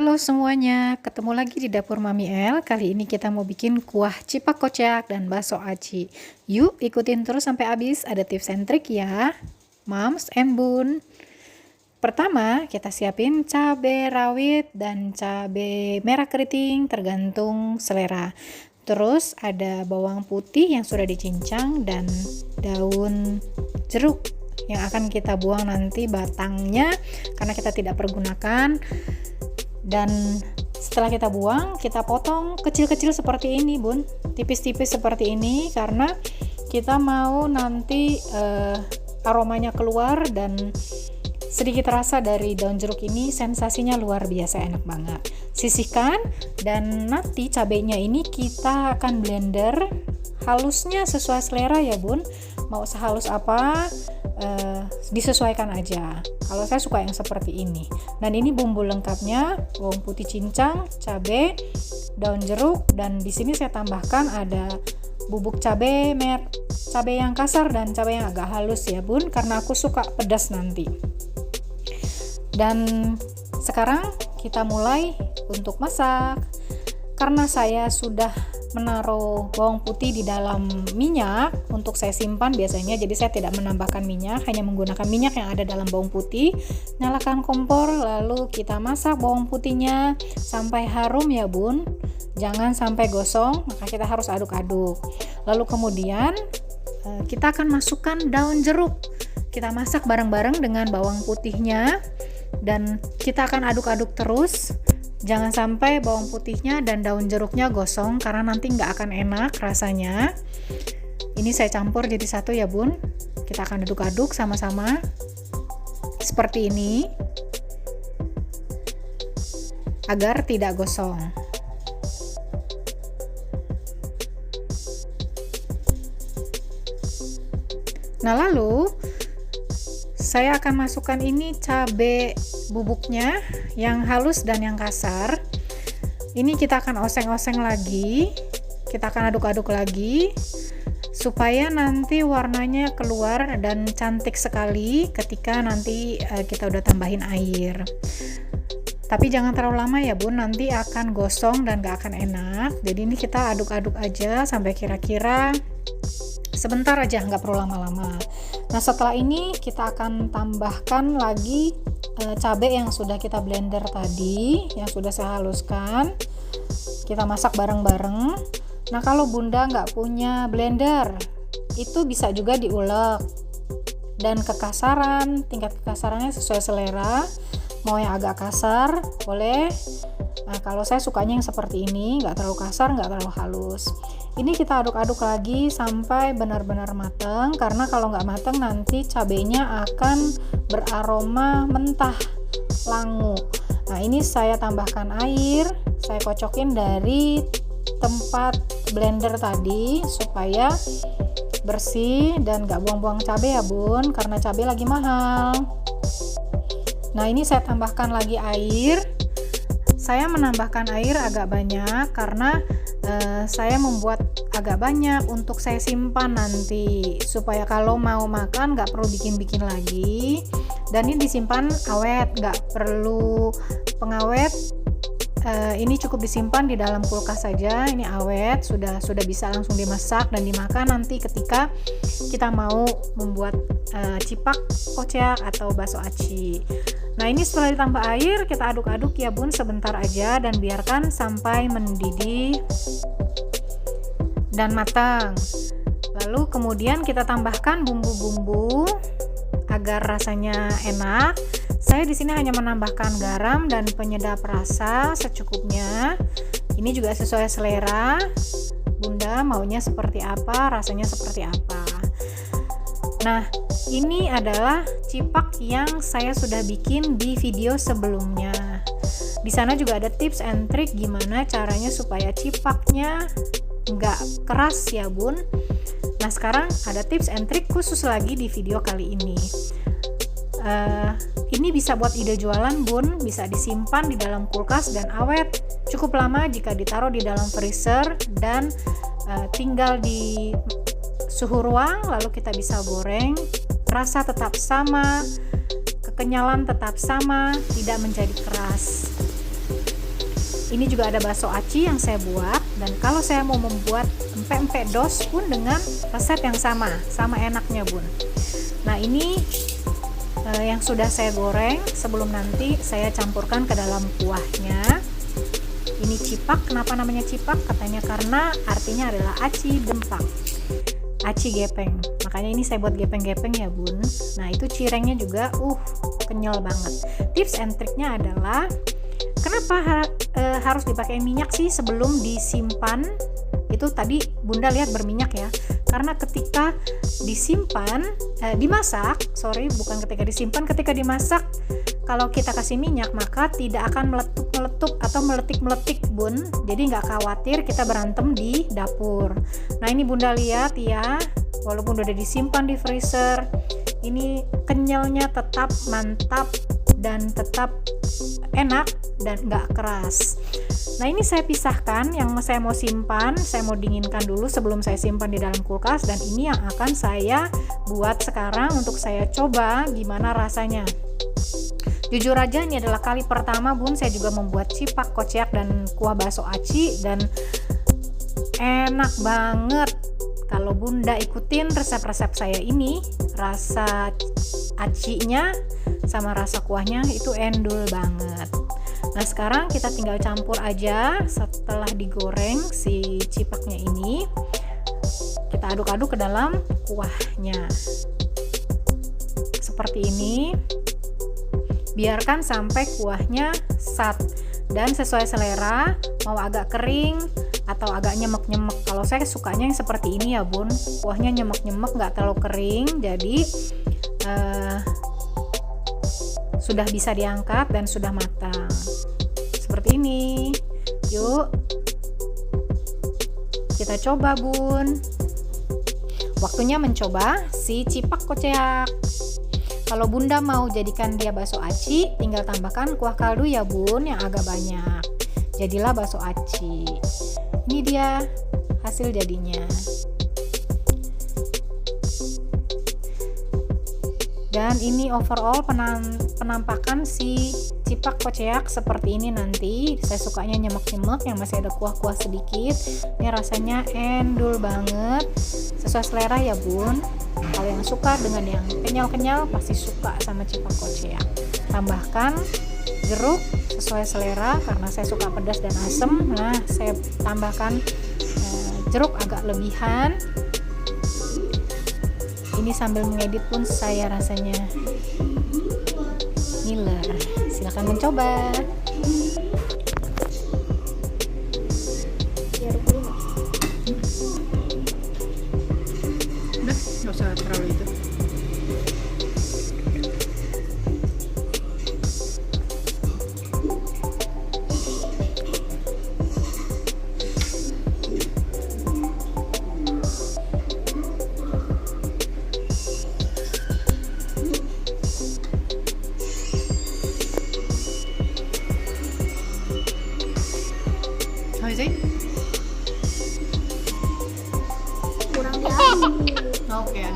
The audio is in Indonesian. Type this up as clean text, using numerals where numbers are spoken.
Halo semuanya, ketemu lagi di dapur Mami El. Kali ini kita mau bikin kuah cipak kocak dan bakso aci. Yuk ikutin terus sampai habis, ada tips and trik ya, Moms and Bun. Pertama, kita siapin cabai rawit dan cabai merah keriting tergantung selera. Terus ada bawang putih yang sudah dicincang dan daun jeruk yang akan kita buang nanti batangnya karena kita tidak pergunakan. Dan setelah kita buang, kita potong kecil-kecil seperti ini, Bun. Tipis-tipis seperti ini karena kita mau nanti aromanya keluar dan sedikit rasa dari daun jeruk ini, sensasinya luar biasa enak banget. Sisihkan dan nanti cabenya ini kita akan blender halusnya sesuai selera ya, Bun. Mau sehalus apa disesuaikan aja. Kalau saya suka yang seperti ini. Dan ini bumbu lengkapnya, bawang putih cincang, cabai, daun jeruk, dan di sini saya tambahkan ada bubuk cabai yang kasar dan cabai yang agak halus ya, Bun, karena aku suka pedas nanti. Dan sekarang kita mulai untuk masak. Karena saya sudah menaruh bawang putih di dalam minyak untuk saya simpan biasanya, jadi saya tidak menambahkan minyak, hanya menggunakan minyak yang ada dalam bawang putih. Nyalakan kompor, lalu kita masak bawang putihnya sampai harum ya, Bun. Jangan sampai gosong, maka kita harus aduk-aduk. Lalu kemudian kita akan masukkan daun jeruk. Kita masak bareng-bareng dengan bawang putihnya dan kita akan aduk-aduk terus. Jangan sampai bawang putihnya dan daun jeruknya gosong karena nanti nggak akan enak rasanya. Ini saya campur jadi satu ya, Bun. Kita akan aduk-aduk sama-sama seperti ini agar tidak gosong. Nah, lalu saya akan masukkan ini cabai bubuknya yang halus dan yang kasar. Ini kita akan oseng-oseng lagi, kita akan aduk-aduk lagi supaya nanti warnanya keluar dan cantik sekali ketika nanti kita udah tambahin air. Tapi jangan terlalu lama ya, Bun, nanti akan gosong dan gak akan enak. Jadi ini kita aduk-aduk aja sampai kira-kira sebentar aja, nggak perlu lama-lama. Nah, setelah ini kita akan tambahkan lagi cabai yang sudah kita blender tadi, yang sudah saya haluskan. Kita masak bareng-bareng. Nah, kalau Bunda nggak punya blender, itu bisa juga diulek. Dan tingkat kekasarannya sesuai selera. Mau yang agak kasar, boleh. Nah, kalau saya sukanya yang seperti ini, nggak terlalu kasar, nggak terlalu halus. Ini kita aduk-aduk lagi sampai benar-benar matang, karena kalau nggak matang nanti cabenya akan beraroma mentah, langu. Nah, ini saya tambahkan air, saya kocokin dari tempat blender tadi supaya bersih dan nggak buang-buang cabai ya, Bun, karena cabai lagi mahal. Nah, ini saya tambahkan lagi air. Saya menambahkan air agak banyak karena saya membuat agak banyak untuk saya simpan nanti supaya kalau mau makan nggak perlu bikin-bikin lagi. Dan ini disimpan awet, nggak perlu pengawet. Ini cukup disimpan di dalam kulkas saja. Ini awet, sudah bisa langsung dimasak dan dimakan nanti ketika kita mau membuat cipak kocak atau bakso aci. Nah, ini setelah ditambah air, kita aduk-aduk ya, Bun, sebentar aja dan biarkan sampai mendidih dan matang. Lalu kemudian kita tambahkan bumbu-bumbu agar rasanya enak. Saya di sini hanya menambahkan garam dan penyedap rasa secukupnya. Ini juga sesuai selera. Bunda maunya seperti apa, rasanya seperti apa. Nah, ini adalah cipak yang saya sudah bikin di video sebelumnya. Di sana juga ada tips and trik gimana caranya supaya cipaknya nggak keras ya, Bun. Nah, sekarang ada tips and trik khusus lagi di video kali ini. Ini bisa buat ide jualan, Bun. Bisa disimpan di dalam kulkas dan awet cukup lama jika ditaruh di dalam freezer dan tinggal di suhu ruang, lalu kita bisa goreng. Rasa tetap sama, kekenyalan tetap sama, tidak menjadi keras. Ini juga ada bakso aci yang saya buat, dan kalau saya mau membuat empek-empek dos pun dengan resep yang sama enaknya bun. Nah ini yang sudah saya goreng sebelum nanti saya campurkan ke dalam kuahnya. Ini cipak, kenapa namanya cipak? Katanya karena artinya adalah aci dempak, aci gepeng, makanya ini saya buat gepeng-gepeng ya bun. Nah itu cirengnya juga kenyal banget. Tips and triknya adalah kenapa harus dipakai minyak sih sebelum disimpan? Itu tadi bunda lihat berminyak ya, karena ketika disimpan ketika dimasak, kalau kita kasih minyak maka tidak akan meletup atau meletik bun. Jadi nggak khawatir kita berantem di dapur. Nah ini bunda lihat ya, walaupun udah disimpan di freezer, ini kenyalnya tetap mantap dan tetap enak dan nggak keras. Nah ini saya pisahkan, yang saya mau simpan, saya mau dinginkan dulu sebelum saya simpan di dalam kulkas, dan ini yang akan saya buat sekarang untuk saya coba gimana rasanya. Jujur aja ini adalah kali pertama bun saya juga membuat cipak kocek dan kuah bakso aci, dan enak banget. Kalau bunda ikutin resep-resep saya ini, rasa acinya sama rasa kuahnya itu endul banget. Nah sekarang kita tinggal campur aja setelah digoreng si cipaknya ini, kita aduk-aduk ke dalam kuahnya seperti ini. Biarkan sampai kuahnya sat dan sesuai selera, mau agak kering atau agak nyemek-nyemek. Kalau saya sukanya yang seperti ini ya bun, kuahnya nyemek-nyemek, nggak terlalu kering, jadi sudah bisa diangkat dan sudah matang seperti ini. Yuk kita coba bun. Waktunya mencoba si cipak kocek. Kalau bunda mau jadikan dia bakso aci, tinggal tambahkan kuah kaldu ya bun yang agak banyak, jadilah bakso aci. Ini dia hasil jadinya. Dan ini overall penampakan si cipak kocek seperti ini nanti. Saya sukanya nyemek-nyemek yang masih ada kuah-kuah sedikit. Ini rasanya endul banget, sesuai selera ya bun. Kalau yang suka dengan yang kenyal-kenyal pasti suka sama cipak kocek. Tambahkan jeruk sesuai selera, karena saya suka pedas dan asam. Nah saya tambahkan jeruk agak lebihan. Ini sambil mengedit pun saya rasanya ngiler. Silakan mencoba. Udah, nggak usah terlalu itu. How is it? Kurang jauh. Okay.